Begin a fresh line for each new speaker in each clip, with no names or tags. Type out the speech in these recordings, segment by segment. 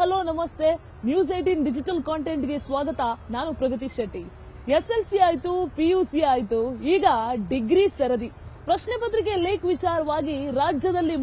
Hello ನಮಸ್ತೆ. News 18 digital content ಗೆ ಸ್ವಾಗತ. ನಾನು ಪ್ರಗತಿ ಶೆಟ್ಟಿ. SLC ಆಯ್ತು, PUC ಆಯ್ತು, ಈಗ ಡಿಗ್ರಿ ಸರದಿ ಪ್ರಶ್ನೆ ಪತ್ರಿಕೆ ಲೀಕ್ ವಿಚಾರವಾಗಿ ರಾಜ್ಯದಲ್ಲಿ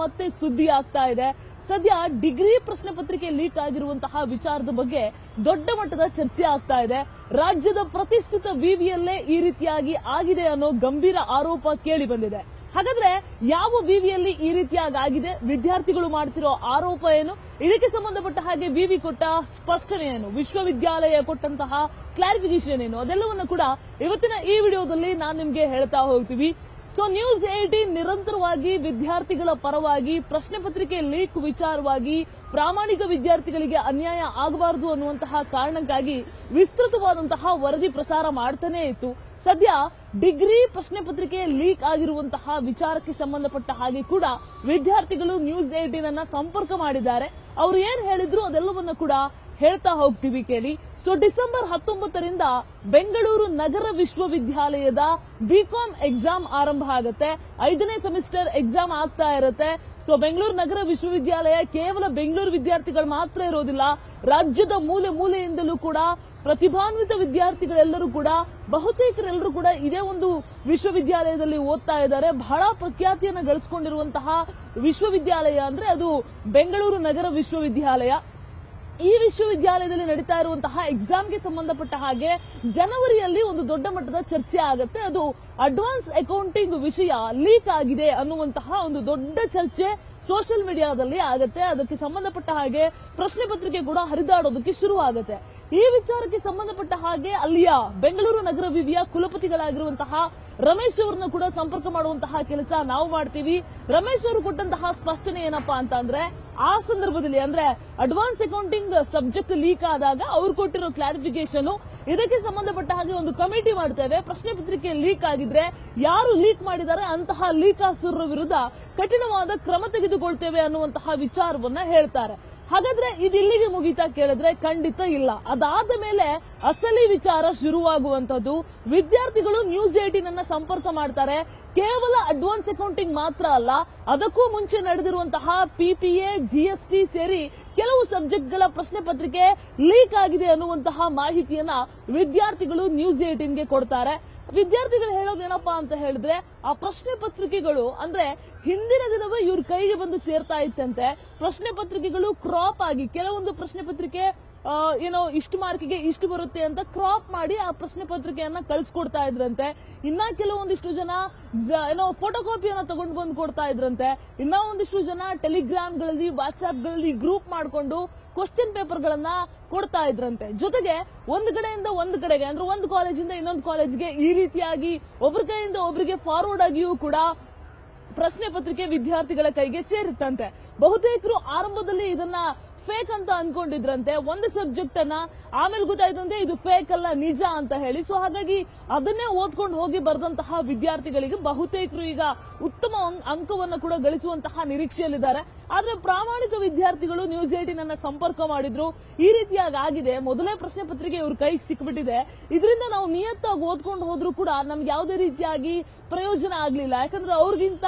ಮತ್ತೆ ಸುದ್ದಿ ಆಗ್ತಾ ಇದೆ. ಸದ್ಯ ಡಿಗ್ರಿ ಪ್ರಶ್ನೆ ಪತ್ರಿಕೆ ಲೀಕ್ ಆಗಿರುವಂತಹ ವಿಚಾರದ ಬಗ್ಗೆ ದೊಡ್ಡ ಮಟ್ಟದ ಚರ್ಚೆ ಆಗ್ತಾ ಇದೆ. ರಾಜ್ಯದ ಪ್ರತಿಷ್ಠಿತ ವಿವಿಯಲ್ಲೇ ಈ ರೀತಿಯಾಗಿ ಆಗಿದೆ ಅನ್ನೋ ಗಂಭೀರ ಆರೋಪ ಕೇಳಿ ಬಂದಿದೆ. ಹಾಗಾದ್ರೆ ಯಾವ ವಿವಿಯಲ್ಲಿ ಈ ರೀತಿಯಾಗಿ ಆಗಿದೆ, ವಿದ್ಯಾರ್ಥಿಗಳು ಮಾಡ್ತಿರೋ ಆರೋಪ ಏನು, ಇದಕ್ಕೆ ಸಂಬಂಧಪಟ್ಟ ಹಾಗೆ ವಿವಿ ಕೊಟ್ಟ ಸ್ಪಷ್ಟನೆ ಏನು, ವಿಶ್ವವಿದ್ಯಾಲಯ ಕೊಟ್ಟಂತಹ ಕ್ಲಾರಿಫಿಕೇಶನ್ ಏನು, ಅದೆಲ್ಲವನ್ನು ಕೂಡ ಇವತ್ತಿನ ಈ ವಿಡಿಯೋದಲ್ಲಿ ನಾನು ನಿಮ್ಗೆ ಹೇಳ್ತಾ ಹೋಗ್ತೀವಿ. ಸೊ ನ್ಯೂಸ್ 18 ನಿರಂತರವಾಗಿ ವಿದ್ಯಾರ್ಥಿಗಳ ಪರವಾಗಿ ಪ್ರಶ್ನೆ ಪತ್ರಿಕೆ ಲೀಕ್ ವಿಚಾರವಾಗಿ ಪ್ರಾಮಾಣಿಕ ವಿದ್ಯಾರ್ಥಿಗಳಿಗೆ ಅನ್ಯಾಯ ಆಗಬಾರದು ಅನ್ನುವಂತಹ ಕಾರಣಕ್ಕಾಗಿ ವಿಸ್ತೃತವಾದಂತಹ ವರದಿ ಪ್ರಸಾರ ಮಾಡ್ತಾನೆ ಇತ್ತು. ಸದ್ಯ ಡಿಗ್ರಿ ಪ್ರಶ್ನೆ ಪತ್ರಿಕೆ ಲೀಕ್ ಆಗಿರುವಂತಹ ವಿಚಾರಕ್ಕೆ ಸಂಬಂಧಪಟ್ಟ ಹಾಗೆ ಕೂಡ ವಿದ್ಯಾರ್ಥಿಗಳು ನ್ಯೂಸ್ 18 ಅನ್ನ ಸಂಪರ್ಕ ಮಾಡಿದ್ದಾರೆ. ಅವರು ಏನ್ ಹೇಳಿದ್ರು ಅದೆಲ್ಲವನ್ನ ಕೂಡ ಹೇಳ್ತಾ ಹೋಗ್ತೀವಿ, ಕೇಳಿ. ಸೊ ಡಿಸೆಂಬರ್ 19ರಿಂದ ಬೆಂಗಳೂರು ನಗರ ವಿಶ್ವವಿದ್ಯಾಲಯದ ಬಿಕಾಂ ಎಕ್ಸಾಮ್ ಆರಂಭ ಆಗುತ್ತೆ. 5ನೇ ಸೆಮಿಸ್ಟರ್ ಎಕ್ಸಾಮ್ ಆಗ್ತಾ ಇರುತ್ತೆ. ಸೊ ಬೆಂಗಳೂರು ನಗರ ವಿಶ್ವವಿದ್ಯಾಲಯ ಕೇವಲ ಬೆಂಗಳೂರು ವಿದ್ಯಾರ್ಥಿಗಳು ಮಾತ್ರ ಇರೋದಿಲ್ಲ, ರಾಜ್ಯದ ಮೂಲೆ ಮೂಲೆಯಿಂದಲೂ ಕೂಡ ಪ್ರತಿಭಾನ್ವಿತ ವಿದ್ಯಾರ್ಥಿಗಳೆಲ್ಲರೂ ಕೂಡ, ಬಹುತೇಕರೆಲ್ಲರೂ ಕೂಡ ಇದೇ ಒಂದು ವಿಶ್ವವಿದ್ಯಾಲಯದಲ್ಲಿ ಓದ್ತಾ ಇದ್ದಾರೆ. ಬಹಳ ಪ್ರಖ್ಯಾತಿಯನ್ನು ಗಳಿಸಿಕೊಂಡಿರುವಂತಹ ವಿಶ್ವವಿದ್ಯಾಲಯ ಅಂದ್ರೆ ಅದು ಬೆಂಗಳೂರು ನಗರ ವಿಶ್ವವಿದ್ಯಾಲಯ. ಈ ವಿಶ್ವವಿದ್ಯಾಲಯದಲ್ಲಿ ನಡೀತಾ ಇರುವಂತಹ ಎಕ್ಸಾಮ್ಗೆ ಸಂಬಂಧಪಟ್ಟ ಹಾಗೆ ಜನವರಿಯಲ್ಲಿ ಒಂದು ದೊಡ್ಡ ಮಟ್ಟದ ಚರ್ಚೆ ಆಗುತ್ತೆ. ಅದು ಅಡ್ವಾನ್ಸ್ ಅಕೌಂಟಿಂಗ್ ವಿಷಯ ಲೀಕ್ ಆಗಿದೆ ಅನ್ನುವಂತಹ ಒಂದು ದೊಡ್ಡ ಚರ್ಚೆ ಸೋಷಿಯಲ್ ಮೀಡಿಯಾದಲ್ಲಿ ಆಗುತ್ತೆ. ಅದಕ್ಕೆ ಸಂಬಂಧಪಟ್ಟ ಹಾಗೆ ಪ್ರಶ್ನೆ ಪತ್ರಿಕೆ ಕೂಡ ಹರಿದಾಡೋದಕ್ಕೆ ಶುರು ಆಗುತ್ತೆ. ಈ ವಿಚಾರಕ್ಕೆ ಸಂಬಂಧಪಟ್ಟ ಹಾಗೆ ಅಲ್ಲಿಯ ಬೆಂಗಳೂರು ನಗರ ವಿವಿಯ ಕುಲಪತಿಗಳಾಗಿರುವಂತಹ ರಮೇಶ್ ಅವರನ್ನ ಕೂಡ ಸಂಪರ್ಕ ಮಾಡುವಂತಹ ಕೆಲಸ ನಾವು ಮಾಡ್ತೀವಿ. ರಮೇಶ್ ಅವರು ಕೊಟ್ಟಂತಹ ಸ್ಪಷ್ಟನೆ ಏನಪ್ಪಾ ಅಂತ ಅಂದ್ರೆ, ಆ ಸಂದರ್ಭದಲ್ಲಿ ಅಂದ್ರೆ ಅಡ್ವಾನ್ಸ್ ಅಕೌಂಟಿಂಗ್ ಸಬ್ಜೆಕ್ಟ್ ಲೀಕ್ ಆದಾಗ ಅವ್ರು ಕೊಟ್ಟಿರೋ ಕ್ಲಾರಿಫಿಕೇಶನ್, ಇದಕ್ಕೆ ಸಂಬಂಧಪಟ್ಟ ಹಾಗೆ ಒಂದು ಕಮಿಟಿ ಮಾಡ್ತೇವೆ, ಪ್ರಶ್ನೆ ಪತ್ರಿಕೆ ಲೀಕ್ ಆಗಿದ್ರೆ ಯಾರು ಲೀಕ್ ಮಾಡಿದ್ದಾರೆ ಅಂತಹ ಲೀಕಾಸುರರ ವಿರುದ್ಧ ಕಠಿಣವಾದ ಕ್ರಮ ತೆಗೆದುಕೊಳ್ತೇವೆ ಅನ್ನುವಂತಹ ವಿಚಾರವನ್ನ ಹೇಳ್ತಾರೆ. ಹಾಗಾದ್ರೆ ಇದಿಲ್ಲಿಗೆ ಮುಗಿತಾ ಕೇಳಿದ್ರೆ ಖಂಡಿತ ಇಲ್ಲ. ಅದಾದ ಮೇಲೆ ಅಸಲಿ ವಿಚಾರ ಶುರುವಾಗುವಂತದ್ದು. ವಿದ್ಯಾರ್ಥಿಗಳು ನ್ಯೂಸ್ 18 ಅನ್ನ ಸಂಪರ್ಕ ಮಾಡ್ತಾರೆ. ಕೇವಲ ಅಡ್ವಾನ್ಸ್ ಅಕೌಂಟಿಂಗ್ ಮಾತ್ರ ಅಲ್ಲ, ಅದಕ್ಕೂ ಮುಂಚೆ ನಡೆದಿರುವಂತಹ PPA, GST ಸೇರಿ ಕೆಲವು ಸಬ್ಜೆಕ್ಟ್ಗಳ ಪ್ರಶ್ನೆ ಪತ್ರಿಕೆ ಲೀಕ್ ಆಗಿದೆ ಅನ್ನುವಂತಹ ಮಾಹಿತಿಯನ್ನ ವಿದ್ಯಾರ್ಥಿಗಳು ನ್ಯೂಸ್ 18ಗೆ ಕೊಡ್ತಾರೆ. ವಿದ್ಯಾರ್ಥಿಗಳು ಹೇಳೋದೇನಪ್ಪಾ ಅಂತ ಹೇಳಿದ್ರೆ, ಆ ಪ್ರಶ್ನೆ ಪತ್ರಿಕೆಗಳು ಅಂದ್ರೆ ಹಿಂದಿನ ದಿನವೇ ಇವ್ರ ಕೈಗೆ ಬಂದು ಸೇರ್ತಾ ಇತ್ತಂತೆ. ಪ್ರಶ್ನೆ ಪತ್ರಿಕೆಗಳು ಕ್ರಾಪ್ ಆಗಿ, ಕೆಲವೊಂದು ಪ್ರಶ್ನೆ ಪತ್ರಿಕೆ ಏನೋ ಇಷ್ಟು ಮಾರ್ಕಿಗೆ ಇಷ್ಟು ಬರುತ್ತೆ ಅಂತ ಕ್ರಾಪ್ ಮಾಡಿ ಆ ಪ್ರಶ್ನೆ ಪತ್ರಿಕೆಯನ್ನ ಕಳ್ಸಿಕೊಡ್ತಾ ಇದ್ರಂತೆ. ಇನ್ನ ಕೆಲವೊಂದಿಷ್ಟು ಜನ ಏನೋ ಫೋಟೋ ಕಾಪಿಯನ್ನ ತಗೊಂಡು ಬಂದು ಕೊಡ್ತಾ ಇದ್ರಂತೆ. ಇನ್ನ ಒಂದಿಷ್ಟು ಜನ ಟೆಲಿಗ್ರಾಮ್ಗಳಲ್ಲಿ, ವಾಟ್ಸ್ಆಪ್ಗಳಲ್ಲಿ ಗ್ರೂಪ್ ಮಾಡಿಕೊಂಡು ಕ್ವಶನ್ ಪೇಪರ್ ಗಳನ್ನ ಕೊಡ್ತಾ ಇದ್ರಂತೆ. ಜೊತೆಗೆ ಒಂದು ಕಡೆಯಿಂದ ಒಂದು ಕಡೆಗೆ ಅಂದ್ರೆ ಒಂದು ಕಾಲೇಜಿಂದ ಇನ್ನೊಂದು ಕಾಲೇಜ್ಗೆ ಈ ರೀತಿಯಾಗಿ ಒಬ್ಬರ ಕೈಯಿಂದ ಒಬ್ಬರಿಗೆ ಫಾರ್ವರ್ಡ್ ಆಗಿಯೂ ಕೂಡ ಪ್ರಶ್ನೆ ಪತ್ರಿಕೆ ವಿದ್ಯಾರ್ಥಿಗಳ ಕೈಗೆ ಸೇರಿತ್ತಂತೆ. ಬಹುತೇಕರು ಆರಂಭದಲ್ಲಿ ಇದನ್ನ ಫೇಕ್ ಅಂತ ಅನ್ಕೊಂಡಿದ್ರಂತೆ. ಒಂದು ಸಬ್ಜೆಕ್ಟ್ ಅನ್ನ ಆಮೇಲೆ ಗೊತ್ತಾಯ್ತಂತೆ ಇದು ಫೇಕ್ ಅಲ್ಲ, ನಿಜ ಅಂತ ಹೇಳಿ. ಸೊ ಹಾಗಾಗಿ ಅದನ್ನೇ ಓದ್ಕೊಂಡು ಹೋಗಿ ಬರೆದಂತಹ ವಿದ್ಯಾರ್ಥಿಗಳಿಗೆ ಬಹುತೇಕರು ಈಗ ಉತ್ತಮ ಅಂಕವನ್ನು ಕೂಡ ಗಳಿಸುವಂತಹ ನಿರೀಕ್ಷೆಯಲ್ಲಿದ್ದಾರೆ. ಆದ್ರೆ ಪ್ರಾಮಾಣಿಕ ವಿದ್ಯಾರ್ಥಿಗಳು ನ್ಯೂಸ್ 18 ಅನ್ನ ಸಂಪರ್ಕ ಮಾಡಿದ್ರು. ಈ ರೀತಿಯಾಗಿ ಆಗಿದೆ, ಮೊದಲೇ ಪ್ರಶ್ನೆ ಪತ್ರಿಕೆ ಇವ್ರ ಕೈಗೆ ಸಿಕ್ಬಿಟ್ಟಿದೆ, ಇದರಿಂದ ನಾವು ನಿಯತ್ತಾಗಿ ಓದ್ಕೊಂಡು ಹೋದ್ರು ಕೂಡ ನಮ್ಗೆ ಯಾವುದೇ ರೀತಿಯಾಗಿ ಪ್ರಯೋಜನ ಆಗ್ಲಿಲ್ಲ. ಯಾಕಂದ್ರೆ ಅವ್ರಿಗಿಂತ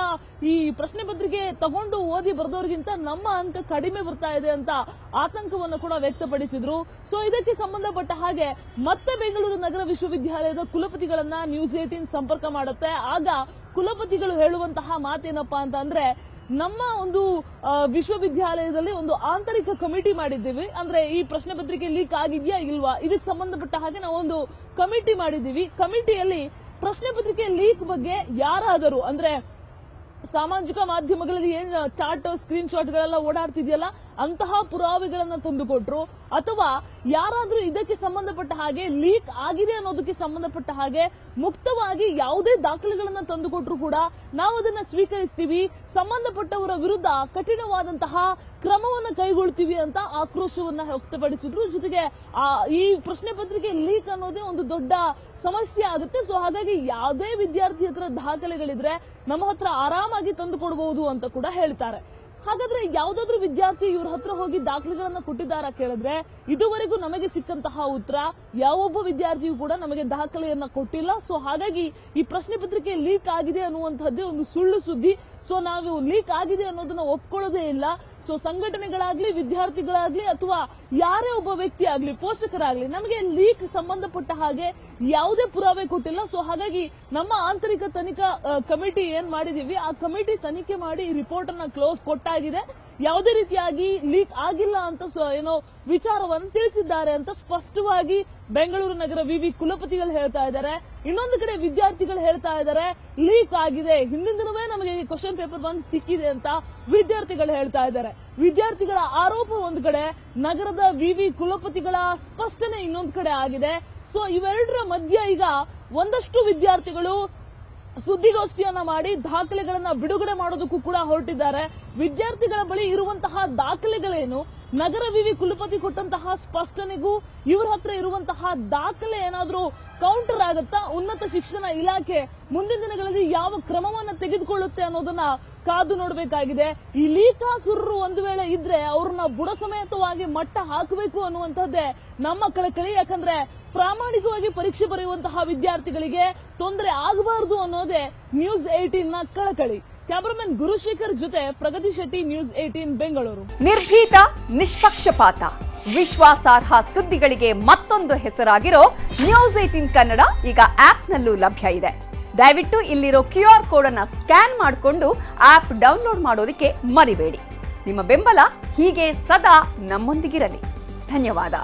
ಈ ಪ್ರಶ್ನೆ ಪತ್ರಿಕೆ ತಗೊಂಡು ಓದಿ ಬರೆದವ್ರಿಗಿಂತ ನಮ್ಮ ಅಂಕ ಕಡಿಮೆ ಬರ್ತಾ ಇದೆ ಅಂತ ಆತಂಕವನ್ನು ಕೂಡ ವ್ಯಕ್ತಪಡಿಸಿದ್ರು. ಸೊ ಇದಕ್ಕೆ ಸಂಬಂಧಪಟ್ಟ ಹಾಗೆ ಮತ್ತೆ ಬೆಂಗಳೂರು ನಗರ ವಿಶ್ವವಿದ್ಯಾಲಯದ ಕುಲಪತಿಗಳನ್ನ ನ್ಯೂಸ್ 18 ಸಂಪರ್ಕ ಮಾಡುತ್ತೆ. ಆಗ ಕುಲಪತಿಗಳು ಹೇಳುವಂತಹ ಮಾತೇನಪ್ಪಾ ಅಂತ ಅಂದ್ರೆ, ನಮ್ಮ ಒಂದು ವಿಶ್ವವಿದ್ಯಾಲಯದಲ್ಲಿ ಒಂದು ಆಂತರಿಕ ಕಮಿಟಿ ಮಾಡಿದ್ದೀವಿ. ಅಂದ್ರೆ ಈ ಪ್ರಶ್ನೆ ಪತ್ರಿಕೆ ಲೀಕ್ ಆಗಿದ್ಯಾ ಇಲ್ವಾ, ಇದಕ್ಕೆ ಸಂಬಂಧಪಟ್ಟ ಹಾಗೆ ನಾವೊಂದು ಕಮಿಟಿ ಮಾಡಿದ್ದೀವಿ. ಕಮಿಟಿಯಲ್ಲಿ ಪ್ರಶ್ನೆ ಪತ್ರಿಕೆ ಲೀಕ್ ಬಗ್ಗೆ ಯಾರಾದರೂ ಅಂದ್ರೆ ಸಾಮಾಜಿಕ ಮಾಧ್ಯಮಗಳಲ್ಲಿ ಏನ್ ಚಾಟ್, ಸ್ಕ್ರೀನ್ ಶಾಟ್ ಗಳೆಲ್ಲ ಓಡಾಡ್ತಿದೆಯಲ್ಲ, ಅಂತಹ ಪುರಾವೆಗಳನ್ನ ತಂದುಕೊಟ್ರು, ಅಥವಾ ಯಾರಾದ್ರೂ ಇದಕ್ಕೆ ಸಂಬಂಧಪಟ್ಟ ಹಾಗೆ ಲೀಕ್ ಆಗಿದೆ ಅನ್ನೋದಕ್ಕೆ ಸಂಬಂಧಪಟ್ಟ ಹಾಗೆ ಮುಕ್ತವಾಗಿ ಯಾವುದೇ ದಾಖಲೆಗಳನ್ನ ತಂದುಕೊಟ್ರು ಕೂಡ ನಾವು ಅದನ್ನ ಸ್ವೀಕರಿಸ್ತೀವಿ, ಸಂಬಂಧಪಟ್ಟವರ ವಿರುದ್ಧ ಕಠಿಣವಾದಂತಹ ಕ್ರಮವನ್ನ ಕೈಗೊಳ್ತೀವಿ ಅಂತ ಆಕ್ರೋಶವನ್ನ ವ್ಯಕ್ತಪಡಿಸಿದ್ರು. ಜೊತೆಗೆ ಈ ಪ್ರಶ್ನೆ ಪತ್ರಿಕೆ ಲೀಕ್ ಅನ್ನೋದೇ ಒಂದು ದೊಡ್ಡ ಸಮಸ್ಯೆ ಆಗುತ್ತೆ. ಸೊ ಹಾಗಾಗಿ ಯಾವುದೇ ವಿದ್ಯಾರ್ಥಿ ಹತ್ರ ದಾಖಲೆಗಳಿದ್ರೆ ನಮ್ಮ ಹತ್ರ ಆರಾಮಾಗಿ ತಂದು ಕೊಡಬಹುದು ಅಂತ ಕೂಡ ಹೇಳ್ತಾರೆ. ಹಾಗಾದ್ರೆ ಯಾವ್ದಾದ್ರು ವಿದ್ಯಾರ್ಥಿ ಇವ್ರ ಹತ್ರ ಹೋಗಿ ದಾಖಲೆಗಳನ್ನ ಕೊಟ್ಟಿದ್ದಾರ ಕೇಳಿದ್ರೆ, ಇದುವರೆಗೂ ನಮಗೆ ಸಿಕ್ಕಂತಹ ಉತ್ತರ ಯಾವೊಬ್ಬ ವಿದ್ಯಾರ್ಥಿಯೂ ಕೂಡ ನಮಗೆ ದಾಖಲೆಯನ್ನ ಕೊಟ್ಟಿಲ್ಲ. ಸೊ ಹಾಗಾಗಿ ಈ ಪ್ರಶ್ನೆ ಪತ್ರಿಕೆ ಲೀಕ್ ಆಗಿದೆ ಅನ್ನುವಂತಹದ್ದೇ ಒಂದು ಸುಳ್ಳು ಸುದ್ದಿ. ಸೊ ನಾವು ಲೀಕ್ ಆಗಿದೆ ಅನ್ನೋದನ್ನ ಒಪ್ಕೊಳ್ಳೋದೇ ಇಲ್ಲ. ಸೊ ಸಂಘಟನೆಗಳಾಗ್ಲಿ, ವಿದ್ಯಾರ್ಥಿಗಳಾಗ್ಲಿ, ಅಥವಾ ಯಾರೇ ಒಬ್ಬ ವ್ಯಕ್ತಿ ಆಗ್ಲಿ, ಪೋಷಕರಾಗ್ಲಿ, ನಮಗೆ ಲೀಕ್ ಸಂಬಂಧಪಟ್ಟ ಹಾಗೆ ಯಾವುದೇ ಪುರಾವೆ ಕೊಟ್ಟಿಲ್ಲ. ಸೊ ಹಾಗಾಗಿ ನಮ್ಮ ಆಂತರಿಕ ತನಿಖಾ ಕಮಿಟಿ ಏನ್ ಮಾಡಿದೀವಿ, ಆ ಕಮಿಟಿ ತನಿಖೆ ಮಾಡಿ ರಿಪೋರ್ಟ್ ಅನ್ನ ಕ್ಲೋಸ್ ಕೊಟ್ಟಾಗಿದೆ. ಯಾವುದೇ ರೀತಿಯಾಗಿ ಲೀಕ್ ಆಗಿಲ್ಲ ಅಂತ ಏನೋ ವಿಚಾರವನ್ನು ತಿಳಿಸಿದ್ದಾರೆ ಅಂತ ಸ್ಪಷ್ಟವಾಗಿ ಬೆಂಗಳೂರು ನಗರ ವಿವಿ ಕುಲಪತಿಗಳು ಹೇಳ್ತಾ ಇದ್ದಾರೆ. ಇನ್ನೊಂದು ಕಡೆ ವಿದ್ಯಾರ್ಥಿಗಳು ಹೇಳ್ತಾ ಇದ್ದಾರೆ ಲೀಕ್ ಆಗಿದೆ, ಹಿಂದಿನ ದಿನವೇ ನಮಗೆ ಕ್ವಶನ್ ಪೇಪರ್ ಬಂದು ಸಿಕ್ಕಿದೆ ಅಂತ ವಿದ್ಯಾರ್ಥಿಗಳು ಹೇಳ್ತಾ ಇದ್ದಾರೆ. ವಿದ್ಯಾರ್ಥಿಗಳ ಆರೋಪ ಒಂದು ಕಡೆ, ನಗರದ ವಿವಿ ಕುಲಪತಿಗಳ ಸ್ಪಷ್ಟನೆ ಇನ್ನೊಂದು ಕಡೆ ಆಗಿದೆ. ಸೊ ಇವೆರಡರ ಮಧ್ಯ ಈಗ ಒಂದಷ್ಟು ವಿದ್ಯಾರ್ಥಿಗಳು ಸುದ್ದಿಗೋಷ್ಠಿಯನ್ನ ಮಾಡಿ ದಾಖಲೆಗಳನ್ನ ಬಿಡುಗಡೆ ಮಾಡೋದಕ್ಕೂ ಕೂಡ ಹೊರಟಿದ್ದಾರೆ. ವಿದ್ಯಾರ್ಥಿಗಳ ಬಳಿ ಇರುವಂತಹ ದಾಖಲೆಗಳೇನು, ನಗರ ವಿವಿ ಕುಲಪತಿ ಕೊಟ್ಟಂತಹ ಸ್ಪಷ್ಟನೆಗೂ ಇವರ ಹತ್ರ ಇರುವಂತಹ ದಾಖಲೆ ಏನಾದ್ರೂ ಕೌಂಟರ್ ಆಗುತ್ತಾ? ಉನ್ನತ ಶಿಕ್ಷಣ ಇಲಾಖೆ ಮುಂದಿನ ದಿನಗಳಲ್ಲಿ ಯಾವ ಕ್ರಮವನ್ನ ತೆಗೆದುಕೊಳ್ಳುತ್ತೆ ಅನ್ನೋದನ್ನ ಕಾದು ನೋಡಬೇಕಾಗಿದೆ. ಈ ಲೀಕಾಸುರರು ಒಂದು ವೇಳೆ ಇದ್ರೆ ಅವ್ರನ್ನ ಬುಡ ಸಮೇತವಾಗಿ ಮಟ್ಟ ಹಾಕಬೇಕು ಅನ್ನುವಂಥದ್ದೇ ನಮ್ಮ ಕಳಕಳಿ. ಯಾಕಂದ್ರೆ ಪ್ರಾಮಾಣಿಕವಾಗಿ ಪರೀಕ್ಷೆ ಬರೆಯುವಂತಹ ವಿದ್ಯಾರ್ಥಿಗಳಿಗೆ ತೊಂದರೆ ಆಗಬಾರದು ಅನ್ನೋದೇ ನ್ಯೂಸ್ 18 ನ ಕಳಕಳಿ. ಕ್ಯಾಮರಾಮನ್ ಗುರುಶೇಖರ್ ಜೊತೆ ಪ್ರಗತಿ ಶೆಟ್ಟಿ, ನ್ಯೂಸ್ 18 ಬೆಂಗಳೂರು.
ನಿರ್ಭೀತ, ನಿಷ್ಪಕ್ಷಪಾತ, ವಿಶ್ವಾಸಾರ್ಹ ಸುದ್ದಿಗಳಿಗೆ ಮತ್ತೊಂದು ಹೆಸರಾಗಿರೋ ನ್ಯೂಸ್ 18 ಕನ್ನಡ ಈಗ ಆಪ್ನಲ್ಲೂ ಲಭ್ಯ ಇದೆ. ದಯವಿಟ್ಟು ಇಲ್ಲಿರೋ QR ಕೋಡ್ ಅನ್ನ ಸ್ಕ್ಯಾನ್ ಮಾಡಿಕೊಂಡು ಆಪ್ ಡೌನ್ಲೋಡ್ ಮಾಡೋದಕ್ಕೆ ಮರಿಬೇಡಿ. ನಿಮ್ಮ ಬೆಂಬಲ ಹೀಗೆ ಸದಾ ನಮ್ಮೊಂದಿಗಿರಲಿ. ಧನ್ಯವಾದ.